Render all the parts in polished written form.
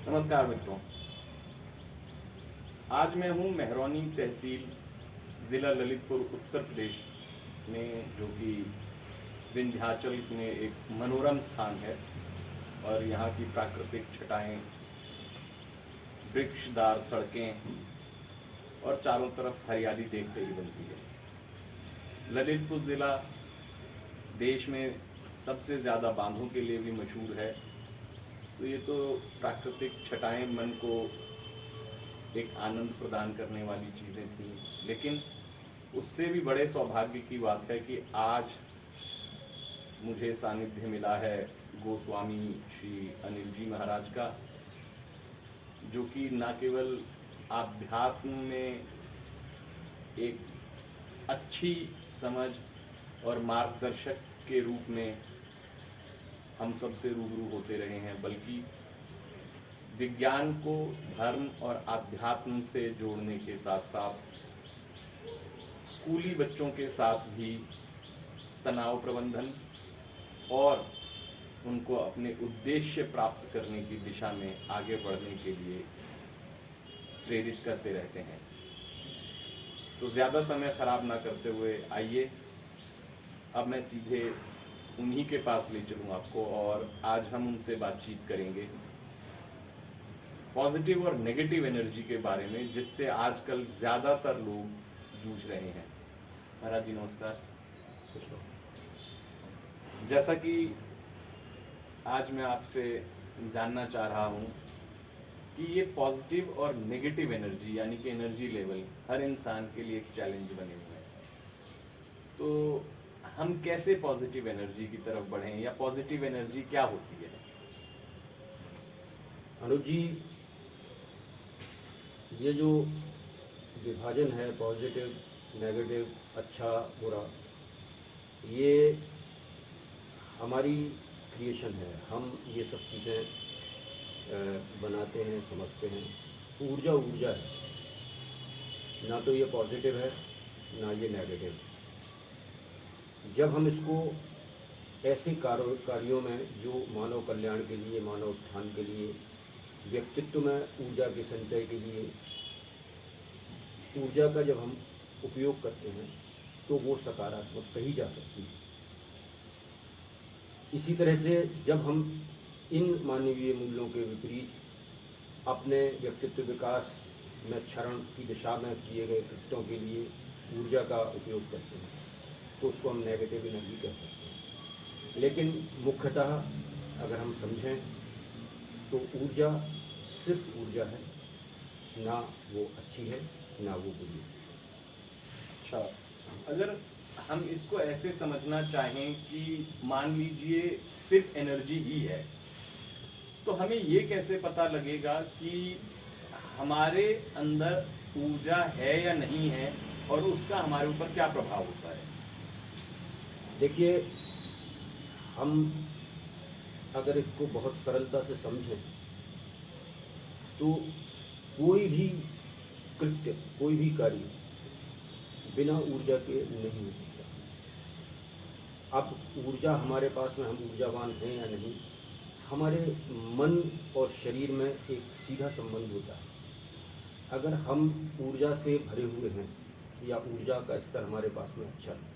नमस्कार मित्रों। आज मैं हूँ मेहरौनी तहसील ज़िला ललितपुर उत्तर प्रदेश में, जो कि विंध्याचल में एक मनोरम स्थान है। और यहाँ की प्राकृतिक छटाएं, वृक्षदार सड़कें और चारों तरफ हरियाली देखते ही बनती है। ललितपुर ज़िला देश में सबसे ज़्यादा बांधों के लिए भी मशहूर है। तो ये तो प्राकृतिक छटाएं मन को एक आनंद प्रदान करने वाली चीज़ें थी, लेकिन उससे भी बड़े सौभाग्य की बात है कि आज मुझे सानिध्य मिला है गोस्वामी श्री अनिल जी महाराज का, जो कि न केवल आध्यात्म में एक अच्छी समझ और मार्गदर्शक के रूप में हम सबसे रूबरू होते रहे हैं, बल्कि विज्ञान को धर्म और आध्यात्म से जोड़ने के साथ साथ स्कूली बच्चों के साथ भी तनाव प्रबंधन और उनको अपने उद्देश्य प्राप्त करने की दिशा में आगे बढ़ने के लिए प्रेरित करते रहते हैं। तो ज़्यादा समय खराब ना करते हुए आइए अब मैं सीधे उन्हीं के पास ले चलूँ आपको, और आज हम उनसे बातचीत करेंगे पॉजिटिव और नेगेटिव एनर्जी के बारे में, जिससे आजकल ज़्यादातर लोग जूझ रहे हैं। महाराज जी नमस्कार। जैसा कि आज मैं आपसे जानना चाह रहा हूँ कि ये पॉजिटिव और नेगेटिव एनर्जी यानी कि एनर्जी लेवल हर इंसान के लिए एक चैलेंज बने हुए हैं। तो हम कैसे पॉजिटिव एनर्जी की तरफ बढ़ें, या पॉजिटिव एनर्जी क्या होती है? अनुज जी, ये जो विभाजन है पॉजिटिव नेगेटिव अच्छा बुरा, ये हमारी क्रिएशन है। हम ये सब चीज़ें बनाते हैं, समझते हैं। ऊर्जा ऊर्जा है, ना तो ये पॉजिटिव है ना ये नेगेटिव। जब हम इसको ऐसे कार्यों में जो मानव कल्याण के लिए, मानव उत्थान के लिए, व्यक्तित्व में ऊर्जा के संचय के लिए ऊर्जा का जब हम उपयोग करते हैं तो वो सकारात्मक कही जा सकती है। इसी तरह से जब हम इन मानवीय मूल्यों के विपरीत अपने व्यक्तित्व विकास में क्षरण की दिशा में किए गए कृत्यों के लिए ऊर्जा का उपयोग करते हैं तो उसको हम नेगेटिव एनर्जी कह सकते हैं। लेकिन मुख्यतः अगर हम समझें तो ऊर्जा सिर्फ ऊर्जा है, ना वो अच्छी है ना वो बुरी है। अच्छा, अगर हम इसको ऐसे समझना चाहें कि मान लीजिए सिर्फ एनर्जी ही है, तो हमें ये कैसे पता लगेगा कि हमारे अंदर ऊर्जा है या नहीं है, और उसका हमारे ऊपर क्या प्रभाव होता है? देखिए, हम अगर इसको बहुत सरलता से समझें तो कोई भी कृत्य, कोई भी कार्य बिना ऊर्जा के नहीं हो सकता। अब ऊर्जा हमारे पास में, हम ऊर्जावान हैं या नहीं, हमारे मन और शरीर में एक सीधा संबंध होता है। अगर हम ऊर्जा से भरे हुए हैं या ऊर्जा का स्तर हमारे पास में अच्छा है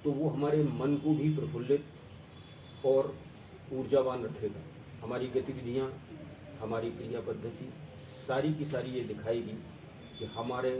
तो वो हमारे मन को भी प्रफुल्लित और ऊर्जावान रखेगा। हमारी गतिविधियाँ, हमारी क्रिया पद्धति सारी की सारी ये दिखाएगी कि हमारे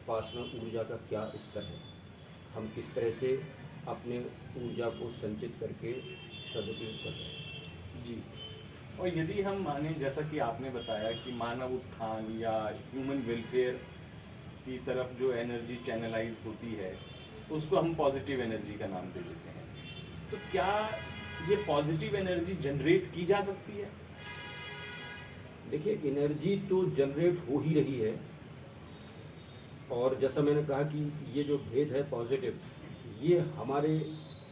पास में ऊर्जा का क्या स्तर है, हम किस तरह से अपने ऊर्जा को संचित करके सदुपयोग कर रहे हैं। जी, और यदि हम माने, जैसा कि आपने बताया कि मानव उत्थान या ह्यूमन वेलफेयर की तरफ जो एनर्जी चैनलाइज होती है उसको हम पॉजिटिव एनर्जी का नाम दे देते हैं, तो क्या ये पॉजिटिव एनर्जी जनरेट की जा सकती है? देखिए, एनर्जी तो जनरेट हो ही रही है, और जैसा मैंने कहा कि ये जो भेद है पॉजिटिव, ये हमारे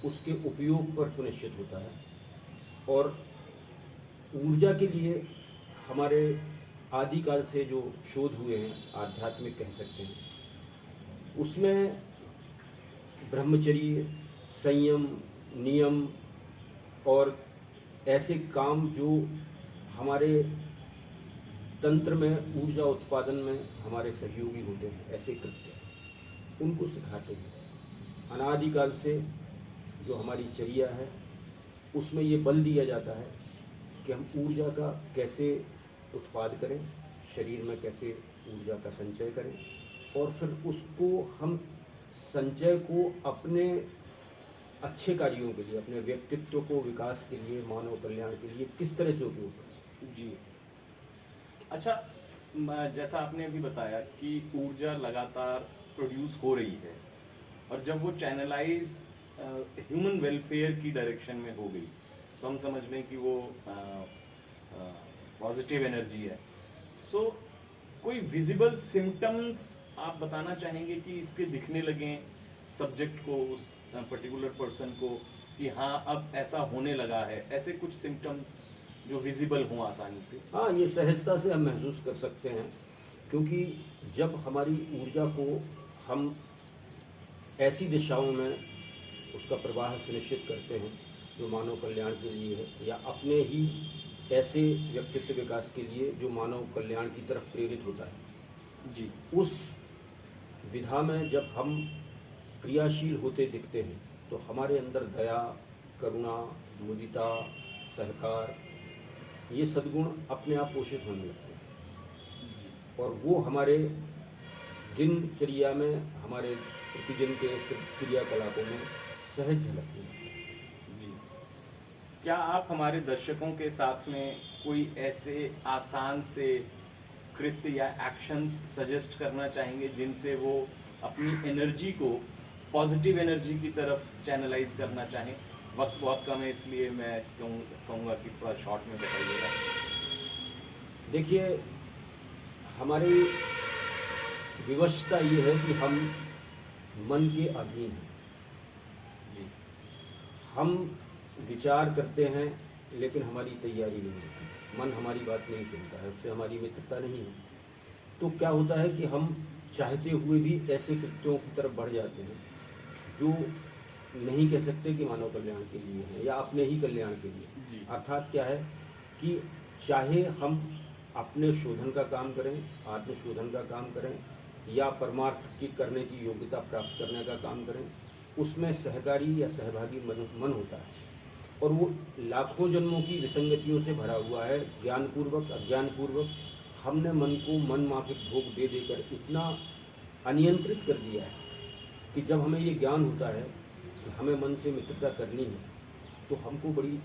उसके उपयोग पर सुनिश्चित होता है। और ऊर्जा के लिए हमारे आदिकाल से जो शोध हुए हैं, आध्यात्मिक कह सकते हैं, उसमें ब्रह्मचर्य, संयम, नियम और ऐसे काम जो हमारे तंत्र में, ऊर्जा उत्पादन में हमारे सहयोगी होते हैं, ऐसे कृत्य उनको सिखाते हैं। अनादिकाल से जो हमारी चर्या है उसमें ये बल दिया जाता है कि हम ऊर्जा का कैसे उत्पाद करें, शरीर में कैसे ऊर्जा का संचय करें, और फिर उसको हम संचय को अपने अच्छे कार्यों के लिए, अपने व्यक्तित्व को विकास के लिए, मानव कल्याण के लिए किस तरह से उपयोग करें। जी। अच्छा, जैसा आपने अभी बताया कि ऊर्जा लगातार प्रोड्यूस हो रही है और जब वो चैनलाइज ह्यूमन वेलफेयर की डायरेक्शन में हो गई तो हम समझ लें कि वो पॉजिटिव एनर्जी है। सो कोई विजिबल सिम्टम्स आप बताना चाहेंगे कि इसके दिखने लगे सब्जेक्ट को, उस पर्टिकुलर पर्सन को, कि हाँ अब ऐसा होने लगा है, ऐसे कुछ सिम्टम्स जो विजिबल हों आसानी से? हाँ, ये सहजता से हम महसूस कर सकते हैं, क्योंकि जब हमारी ऊर्जा को हम ऐसी दिशाओं में उसका प्रवाह सुनिश्चित करते हैं जो मानव कल्याण के लिए है, या अपने ही ऐसे व्यक्तित्व विकास के लिए जो मानव कल्याण की तरफ प्रेरित होता है, जी। उस विधा में जब हम क्रियाशील होते दिखते हैं तो हमारे अंदर दया, करुणा, मुदिता, सहकार, ये सद्गुण अपने आप पोषित होने लगते हैं और वो हमारे दिनचर्या में, हमारे प्रतिदिन के क्रियाकलापों में सहज झलकते हैं। जी। क्या आप हमारे दर्शकों के साथ में कोई ऐसे आसान से कृत्य या एक्शंस सजेस्ट करना चाहेंगे जिनसे वो अपनी एनर्जी को पॉजिटिव एनर्जी की तरफ चैनलाइज करना चाहें? वक्त बहुत कम है, इसलिए मैं कहूँगा कि थोड़ा शॉर्ट में बताइएगा। देखिए, हमारी विवशता ये है कि हम मन के अधीन हैं। जी। हम विचार करते हैं लेकिन हमारी तैयारी नहीं होती, मन हमारी बात नहीं सुनता है, उससे हमारी मित्रता नहीं है। तो क्या होता है कि हम चाहते हुए भी ऐसे कृत्यों की तरफ बढ़ जाते हैं जो नहीं कह सकते कि मानव कल्याण के लिए है या अपने ही कल्याण के लिए। अर्थात क्या है कि चाहे हम अपने शोधन का काम करें, आत्मशोधन का काम करें, या परमार्थ की करने की योग्यता प्राप्त करने का काम करें, उसमें सहकारी या सहभागी मन होता है और वो लाखों जन्मों की विसंगतियों से भरा हुआ है। ज्ञानपूर्वक अज्ञानपूर्वक हमने मन को मन माफिक भोग दे देकर इतना अनियंत्रित कर दिया है कि जब हमें ये ज्ञान होता है कि हमें मन से मित्रता करनी है तो हमको बड़ी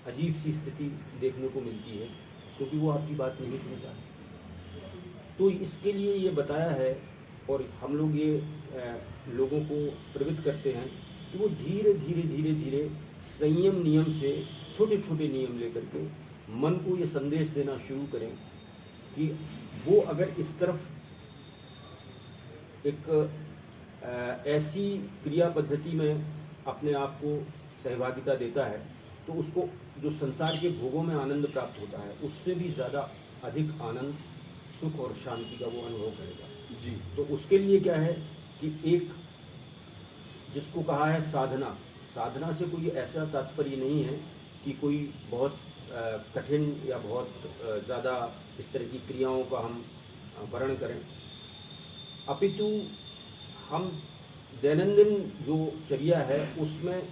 अजीब सी स्थिति देखने को मिलती है, क्योंकि वो आपकी बात नहीं सुनता है। तो इसके लिए ये बताया है और हम लोग ये लोगों को प्रेरित करते हैं कि वो धीरे धीरे धीरे धीरे संयम नियम से, छोटे छोटे नियम लेकर के मन को ये संदेश देना शुरू करें कि वो अगर इस तरफ एक ऐसी क्रिया पद्धति में अपने आप को सहभागिता देता है तो उसको जो संसार के भोगों में आनंद प्राप्त होता है उससे भी ज़्यादा अधिक आनंद, सुख और शांति का वो अनुभव करेगा। जी। तो उसके लिए क्या है कि एक जिसको कहा है साधना, साधना से कोई ऐसा तात्पर्य नहीं है कि कोई बहुत कठिन या बहुत ज़्यादा इस तरह की क्रियाओं का हम वर्ण करें, अपितु हम दैनंदिन जो चर्या है उसमें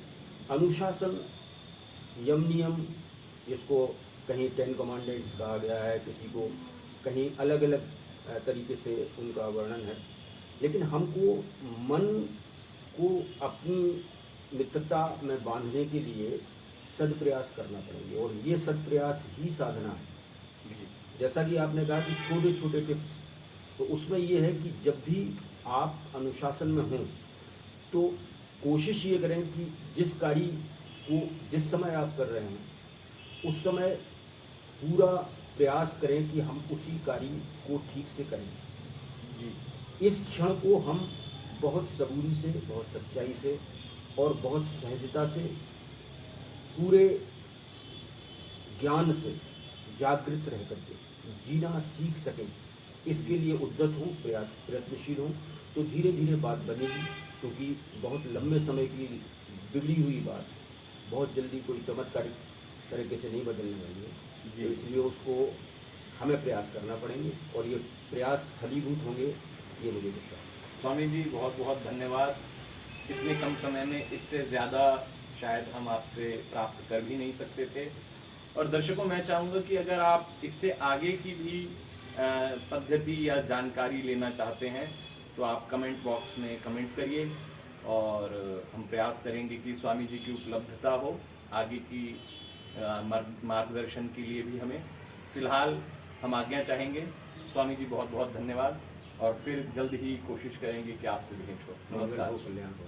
अनुशासन, यम नियम, जिसको कहीं 10 कमांडेंट्स कहा गया है, किसी को कहीं अलग अलग तरीके से उनका वर्णन है, लेकिन हमको मन को अपनी मित्रता में बांधने के लिए सदप्रयास करना पड़ेंगे और ये सदप्रयास ही साधना है। जैसा कि आपने कहा कि छोटे छोटे टिप्स, तो उसमें ये है कि जब भी आप अनुशासन में हों तो कोशिश ये करें कि जिस कार्य को जिस समय आप कर रहे हैं उस समय पूरा प्रयास करें कि हम उसी कार्य को ठीक से करें। जी, इस क्षण को हम बहुत सबूरी से, बहुत सच्चाई से और बहुत सहजता से, पूरे ज्ञान से जागृत रह करके जीना सीख सकें, इसके लिए उद्यत हों, प्रयत्नशील हों, तो धीरे धीरे बात बनेगी। क्योंकि बहुत लंबे समय की बिगड़ी हुई बात बहुत जल्दी कोई चमत्कारिक तरीके से नहीं बदलने वाली है। तो इसलिए उसको हमें प्रयास करना पड़ेंगे और ये प्रयास फलीभूत होंगे, ये मुझे विश्वास है। स्वामी जी बहुत बहुत धन्यवाद। इतने कम समय में इससे ज़्यादा शायद हम आपसे प्राप्त कर भी नहीं सकते थे। और दर्शकों, मैं चाहूँगा कि अगर आप इससे आगे की भी पद्धति या जानकारी लेना चाहते हैं तो आप कमेंट बॉक्स में कमेंट करिए और हम प्रयास करेंगे कि स्वामी जी की उपलब्धता हो आगे की मार्गदर्शन के लिए भी हमें। फिलहाल हम आज्ञा चाहेंगे। स्वामी जी बहुत बहुत धन्यवाद और फिर जल्द ही कोशिश करेंगे कि आपसे भेंट हो। नमस्कार। कल्याण हो।